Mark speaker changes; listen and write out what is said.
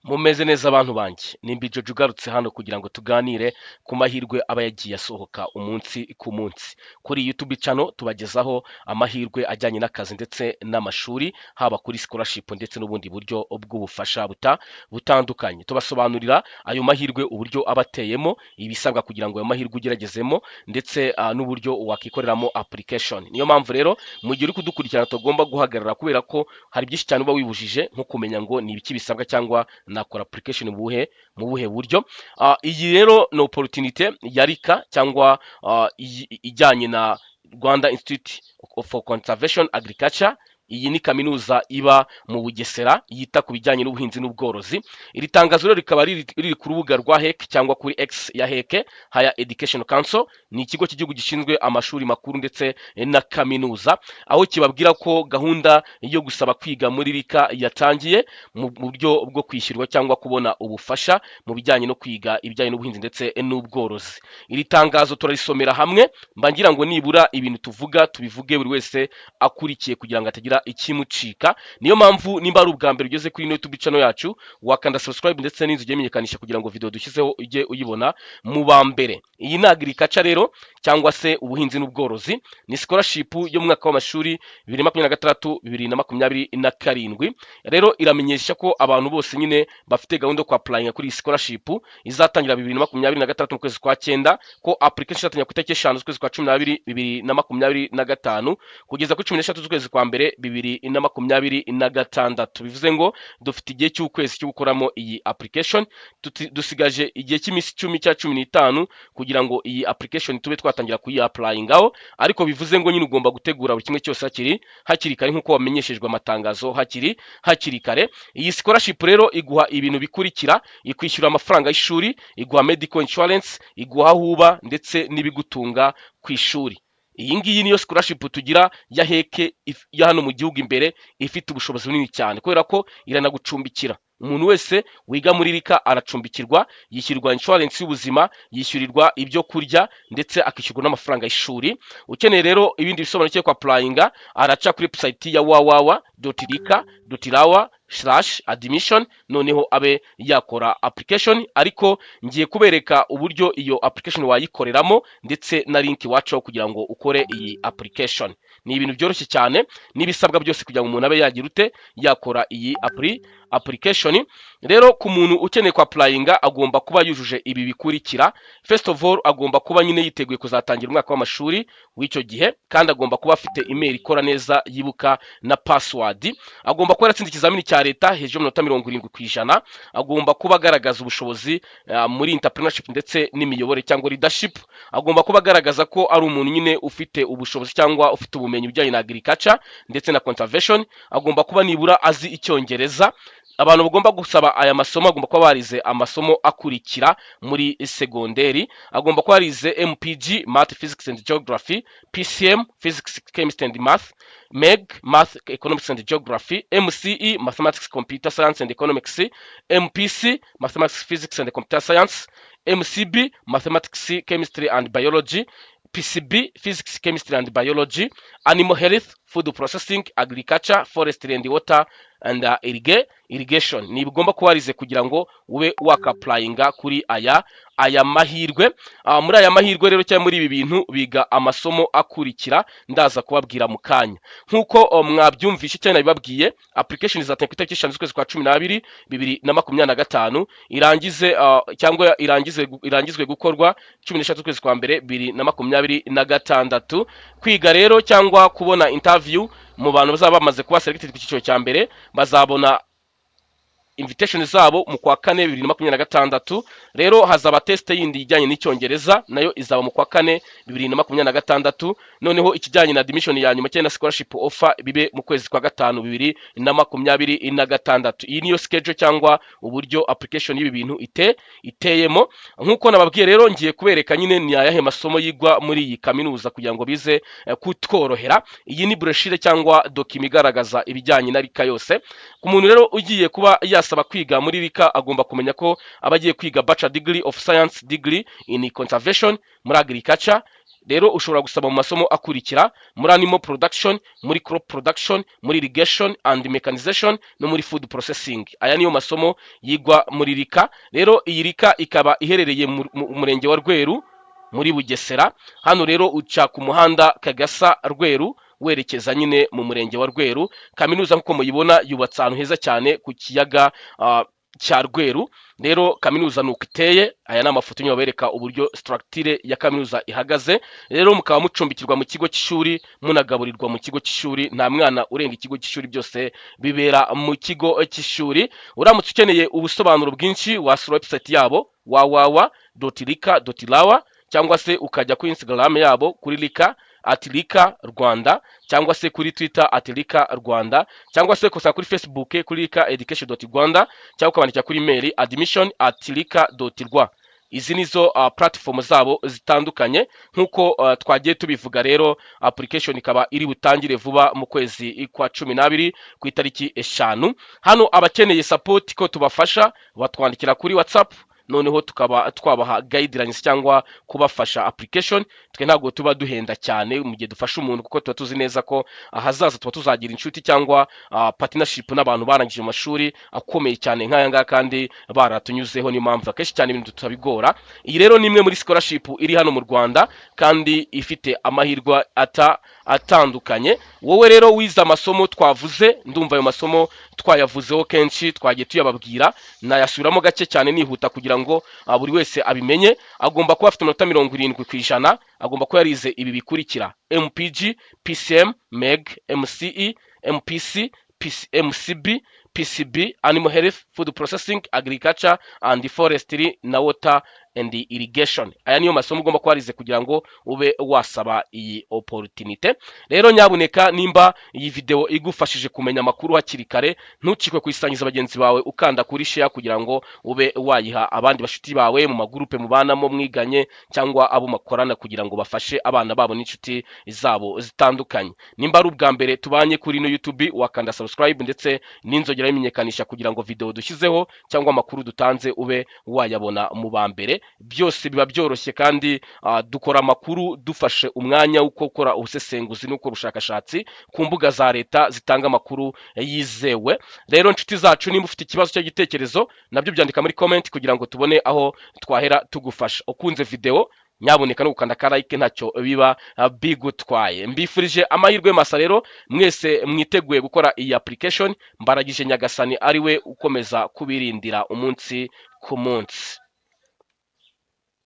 Speaker 1: Mumeze neza abantu banjye, nimba Jojo ugarutse hano kugira ngo tuganire ku mahirwe aba yagiye asohoka umunsi ku munsi. Kuri YouTube channel tubagezaho amahirwe ajyanye n'akazi ndetse n'amashuri, haba kuri scholarship ndetse n'ubundi buryo bw'ubufasha butandukanye. Tubasobanurira ayo mahirwe uburyo aba ateyemo, ibisabwa kugira ngo ayo mahirwe ugeragezemo ndetse n'uburyo wakikoreramo application. Niyo mpamvu rero mu gihe uri kudukurikirana tugomba guhagarara kubera ko hari byinshi cyane uba wibujije nko kumenya ngo ni ibiki bisabwa cyangwa nakora application mu buhe buryo. Iyi rero ni opportunity ya RICA cyangwa ijyanye na Rwanda Institute for Conservation Agriculture. Iyi ni kaminuza iba mu Bugesera yita ku bijyanye n'ubuhinzi n'ubworozi. Iri tangazo rero rikaba riri ku rubuga rwa HEC cyangwa kuri X ya HEC, Higher Education Council. Ni ikigo cy'igihugu gishinzwe amashuri makuru ndetse na kaminuza, aho kibabwira ko gahunda yo gusaba kwiga muri RICA yatangiye mu buryo bwo kwishyurwa cyangwa kubona ubufasha mu bijyanye no kwiga ibijyanye n'ubuhinzi ndetse n'ubworozi. Iri tangazo turarisomera hamwe, mbangira ngo nibura ibintu tuvuga tubivuge buri wese akurikiye kugira ngo atagira ikimucika. Niyo mpamvu nimba ari ubwa mbere ugeze kuri YouTube channel yacu, wakanda subscribe ndetse n'inzu imenyekanisha kugira ngo video dushyizeho ujye uyibona mu ba mbere. Iyi ni agriculture rero cyangwa se ubuhinzi n'ubworozi, ni scholarship yo mu mwaka w'amashuri 2026 2027. Rero iramenyesha ko abantu bose nyine bafite gahunda yo applying kuri scholarship izatangira 2026 mu kwezi kwa 9, ko application izatangira ku itariki 5 z'ukwezi kwa 12 2025 kugeza kuri 13 z'ukwezi kwa mbere 2026. Bivuze ngo dufite igihe cy'ukwezi cyo gukoramo iyi application. Dusigaje igihe cy'iminsi 10 cya 15 kugira ngo iyi application tube twatangira kuyi applyingaho, ariko bivuze ngo nyine ugomba gutegura buri kimwe cyose hakiri kare nk'uko wamenyeshejwe amatangazo hakiri kare. Iyi scholarship rero iguha ibintu bikurikira: ikwishyura amafaranga y'ishuri, iguha medical insurance, iguha huba ndetse n'ibigutunga ku ishuri. Iyi ngiyi niyo scholarship tugira ya HEC ya hano mu gihugu imbere, ifite ubushobozi bunini cyane kubera ko iranagucumbikira. Umuntu wese wiga muri RICA aracumbikirwa, yishyurirwa insurance y'ubuzima, yishyurirwa ibyo kurya ndetse akishyurwa n'amafaranga y'ishuri. Ukeneye rero ibindi bisobanuro cyo applyinga, araca kuri website ya www.rica.rawa/admission, noneho abe yakora application. Ariko ngiye kubereka uburyo iyo application wayikoreramo ndetse na link wacaho kugira ngo ukore iyi application. Ni ibintu byoroshye cyane n'ibisabwa byose kugira ngo umuntu abe yagira yakora iyi application. Rero ku muntu ukeneye ku applyinga agomba kuba yujuje ibi bikurikira. First of all, agomba kuba nyine yiteguye kuzatangira umwaka w'amashuri w'icyo gihe, kandi agomba kuba afite email ikora neza yibuka na password. Agomba kuba yaratsinze ikizamini cya leta hejuru y'amanota 70%. Agomba kuba agaragaza ubushobozi muri entrepreneurship ndetse n'imiyobore cyangwa leadership. Agomba kuba agaragaza ko ari umuntu nyine ufite ubushobozi cyangwa ufite ubumenyi bijyanye na agriculture ndetse na conservation. Agomba kuba nibura azi Icyongereza. Abantu bagomba gusaba aya masomo agomba kuba barize amasomo akurikira muri segonderi. Agomba kuba barize MPG Math Physics and Geography, PCM Physics Chemistry and Math, MEG Math Economics and Geography, MCE Mathematics Computer Science and Economics, MPC Mathematics Physics and Computer Science, MCB Mathematics Chemistry and Biology, PCB Physics Chemistry and Biology, Animal Health, Food Processing, Agriculture, Forestry and Water and irrigation. Ni bigomba kuwarize kugira ngo ube wakapplyinga kuri aya mahirwe. Muri aya mahirwe rero cyangwa muri ibi bintu biga amasomo akurikira, ndaza kubabwira mu kanya. Nkuko mwabyumvishe cyane nabibabwiye, application izatangira ku itariki 5 z'ukwezi kwa 12 2025, irangizwe gukorwa 13 z'ukwezi kwa mbere 2026. Kwiga rero cyangwa kubona interview mu bantu bazaba bamaze kuba selected ku cyiciro cya mbere, bazabona invitation zabo mu kwa 4 2026. Rero hazaba test yindi ijyanye n'icyongereza, nayo izaba mu kwa 4 2026. Noneho ikijyanye na admission ya nyuma cyangwa scholarship offer bibe mu kwezi kwa 5 2026. Iyi niyo schedule cyangwa uburyo application y'ibi bintu iteyemo. Nkuko nababwiye rero ngiye kubereka nyine ni ayahe masomo yigwa muri iyi kaminuza kugira ngo bize kutworohera. Iyi ni brochure cyangwa document igaragaza ibijyanye na RICA yose. Ku muntu rero ugiye kuba asaba kwiga muri RICA agomba kumenya ko abagiye kwiga Bachelor Degree of Science Degree in Conservation muri Agriculture, rero ushobora gusaba mu masomo akurikira muri animal production, muri crop production, muri irrigation and mechanization no muri food processing. Aya niyo masomo yigwa muri rika. Rero iyi rika ikaba iherereye mu murenge wa Rweru muri Bugesera. Hano rero uca ku muhanda Kagasa Rweru werekeza nyine mu murenge wa Rweru. Kaminuza nk'uko muyibona yubatse ahantu heza cyane ku kiyaga cya Rweru. Rero kaminuza nuko iteye. Aya ni amafoto nyine babereka uburyo structure ya kaminuza ihagaze. Rero mukaba mucumbikirwa mu kigo cy'ishuri, munagaburirwa mu kigo cy'ishuri. Nta mwana urenga ikigo cy'ishuri, byose bibera mu kigo cy'ishuri. Uramutse ukeneye ubusobanuro bwinshi wasura website yabo www.rika.rawa cyangwa se ukajya kuri Instagram yabo kuri Rika @Rika Rwanda cyangwa se kuri Twitter @Rika Rwanda cyangwa se kusa kuri Facebook kuri Rika Education.Rwanda cyangwa ukabandikira kuri mail admission@rika.rwa. Izi nizo platform zabo zitandukanye nkuko twagiye tubivuga. Rero application ikaba iri butangire vuba mu kwezi kwa 12 ku itariki 5. Hano abakeneye support ko tubafasha batwandikira kuri WhatsApp, noneho tukaba twabaha guidelines cyangwa kubafasha application. Twe ntabwo tuba duhenda cyane mu gihe dufasha umuntu, kuko tuba tuzi neza ko ahazaza tuba tuzagira inshuti cyangwa partnership n'abantu barangije mu mashuri akomeye cyane nk'aya ngaya kandi baratunyuzeho. Ni impamvu akenshi cyane ibintu tutabigora. Iyi rero ni imwe muri scholarship iri hano mu Rwanda kandi ifite amahirwe atandukanye. Wowe rero wize amasomo twavuze, ndumva ayo masomo twayavuzeho kenshi, twagiye tuyababwira, nayasubiramo gake cyane nihuta kugira ngo buri wese abimenye. Agomba kuba afite 70% agomba kuba yarize ibi bikurikira: MPG, PCM, MEG, MCE, MPC, MCB, PCB, Animal Health, Food Processing, Agriculture and Forestry na Water and Irrigation. Aya niyo masomo ugomba kwarize kugira ngo ube wasaba iyi opportunity. Rero nyabuneka, nimba iyi video igufashije kumenya amakuru hakiri kare, ntukikwe kuyisangiza bagenzi bawe ukanda kuri share kugira ngo ube wayiha abandi bashuti bawe mu magroupe mubanamo mwiganye cyangwa abo makorana, kugira ngo bafashe abana babo n'inshuti zabo zitandukanye. Nimba ari ubwa mbere tubanye kuri no YouTube, wakanda subscribe ndetse n'inzogera y'imenyekanisha kugira ngo video dushyizeho cyangwa amakuru dutanze ube wayabona mu bambere. Byose biba byoroshye kandi dukora amakuru dufashe umwanya uko gukora ubusesenguzi n'uko ubushakashatsi ku mbuga za leta zitanga amakuru yizewe. Rero nshuti zacu, nimba ufite ikibazo cyo gitekerezo nabyo byandika muri comment kugira ngo tubone aho twahera tugufasha. Ukunze video nyaboneka no gukanda ka like, ntacyo biba bigutwaye. Mbifurije amahirwe masa rero mwese mwiteguye gukora iyi application. Mbaragije Nyagasani ariwe ukomeza kubirindira umunsi ku munsi.